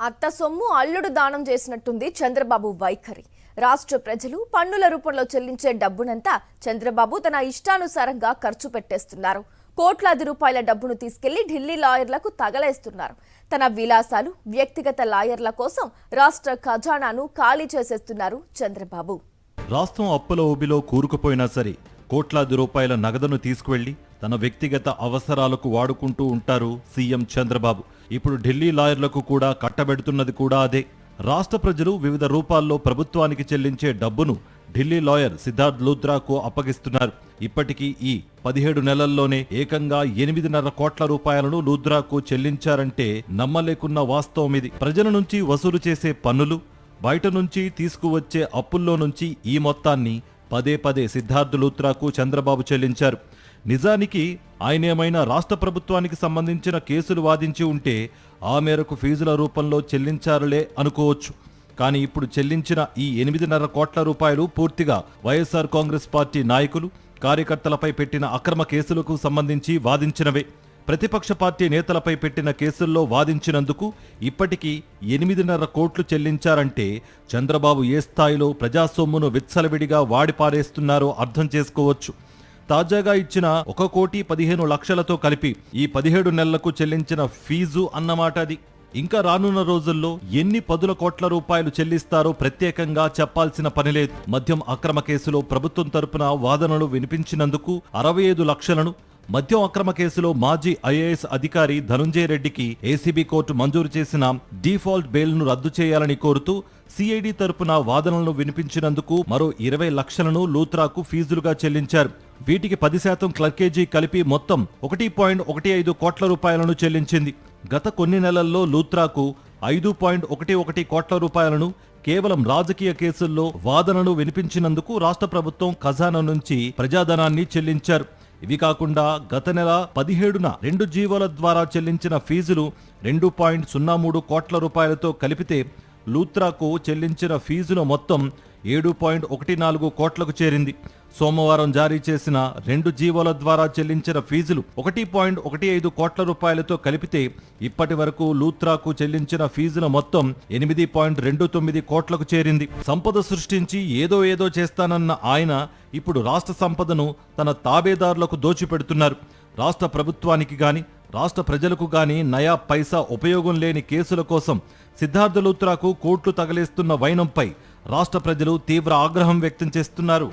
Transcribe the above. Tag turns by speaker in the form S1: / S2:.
S1: అత్త సొమ్ము అల్లుడు దానం చేసినట్టుంది చంద్రబాబు వైఖరి. రాష్ట్ర ప్రజలు పన్నుల రూపంలో చెల్లించే డబ్బునంతా చంద్రబాబు తన ఇష్టానుసారంగా ఖర్చు పెట్టేస్తున్నారు. కోట్లాది రూపాయల డబ్బును తీసుకెళ్లి ఢిల్లీ లాయర్లకు తగలేస్తున్నారు. తన విలాసాలు, వ్యక్తిగత లాయర్ల కోసం రాష్ట్ర ఖజానాను ఖాళీ చేసేస్తున్నారు చంద్రబాబు.
S2: రాష్ట్రం అప్పుల ఊబిలో కూరుకుపోయినా సరే కోట్లాది రూపాయల నగదును తీసుకువెళ్లి తన వ్యక్తిగత అవసరాలకు వాడుకుంటూ ఉంటారు సీఎం చంద్రబాబు. ఇప్పుడు ఢిల్లీ లాయర్లకు కూడా కట్టబెడుతున్నది కూడా అదే. రాష్ట్ర ప్రజలు వివిధ రూపాల్లో ప్రభుత్వానికి చెల్లించే డబ్బును ఢిల్లీ లాయర్ సిద్ధార్థ్ లూథ్రాకు అప్పగిస్తున్నారు. ఇప్పటికీ ఈ 17 నెలల్లోనే ఏకంగా 8.5 కోట్ల రూపాయలను లూథ్రాకు చెల్లించారంటే నమ్మలేకున్న వాస్తవం ఇది. ప్రజల నుంచి వసూలు చేసే పన్నులు, బయట నుంచి తీసుకువచ్చే అప్పుల్లో నుంచి ఈ మొత్తాన్ని పదే పదే సిద్ధార్థ్ లూథ్రాకు చంద్రబాబు చెల్లించారు. నిజానికి ఆయనేమైనా రాష్ట్ర ప్రభుత్వానికి సంబంధించిన కేసులు వాదించి ఉంటే ఆ మేరకు ఫీజుల రూపంలో చెల్లించారులే అనుకోవచ్చు. కానీ ఇప్పుడు చెల్లించిన ఈ 8.5 కోట్ల రూపాయలు పూర్తిగా వైఎస్ఆర్ కాంగ్రెస్ పార్టీ నాయకులు, కార్యకర్తలపై పెట్టిన అక్రమ కేసులకు సంబంధించి వాదించినవే. ప్రతిపక్ష పార్టీ నేతలపై పెట్టిన కేసుల్లో వాదించినందుకు ఇప్పటికీ 8.5 కోట్లు చెల్లించారంటే చంద్రబాబు ఏ స్థాయిలో ప్రజాసొమ్మును విచ్చలవిడిగా వాడిపారేస్తున్నారో అర్థం చేసుకోవచ్చు. తాజాగా ఇచ్చిన 1,15,00,000తో కలిపి ఈ 17 నెలలకు చెల్లించిన ఫీజు అన్నమాట అది. ఇంకా రానున్న రోజుల్లో ఎన్ని 10 కోట్ల రూపాయలు చెల్లిస్తారో ప్రత్యేకంగా చెప్పాల్సిన పనిలేదు. మద్యం అక్రమ కేసులో ప్రభుత్వం తరపున వాదనలు వినిపించినందుకు 65 లక్షలను, మద్యం అక్రమ కేసులో మాజీ ఐఏఎస్ అధికారి ధనుంజయ రెడ్డికి ఏసీబీ కోర్టు మంజూరు చేసిన డిఫాల్ట్ బెయిల్ను రద్దు చేయాలని కోరుతూ సిఐడి తరపున వాదనలను వినిపించినందుకు మరో 20 లక్షలను లూథ్రాకు ఫీజులుగా చెల్లించారు. వీటికి 10% క్లర్కేజీ కలిపి మొత్తం 1.15 కోట్ల రూపాయలను చెల్లించింది. గత కొన్ని నెలల్లో లూథ్రాకు 5.11 కోట్ల రూపాయలను కేవలం రాజకీయ కేసుల్లో వాదనలు వినిపించినందుకు రాష్ట్ర ప్రభుత్వం ఖజానా నుంచి ప్రజాధనాన్ని చెల్లించారు. ఇవి కాకుండా గత నెల 17న 2 జీవోల ద్వారా చెల్లించిన ఫీజులు 2.03 కోట్ల రూపాయలతో కలిపితే లూథ్రాకు చెల్లించిన ఫీజును మొత్తం 7.14 కోట్లకు చేరింది. సోమవారం జారీ చేసిన 2 జీవోల ద్వారా చెల్లించిన ఫీజులు 1.15 కోట్ల రూపాయలతో కలిపితే ఇప్పటి వరకు లూథ్రాకు చెల్లించిన ఫీజుల మొత్తం 8.29 కోట్లకు చేరింది. సంపద సృష్టించి ఏదో చేస్తానన్న ఆయన ఇప్పుడు రాష్ట్ర సంపదను తన తాబేదారులకు దోచిపెడుతున్నారు. రాష్ట్ర ప్రభుత్వానికి గాని, రాష్ట్ర ప్రజలకు గాని నయా పైసా ఉపయోగం లేని కేసుల కోసం సిద్ధార్థ్ లూథ్రాకు కోట్లు తగలేస్తున్న వైనంపై రాష్ట్ర ప్రజలు తీవ్ర ఆగ్రహం వ్యక్తం చేస్తున్నారు.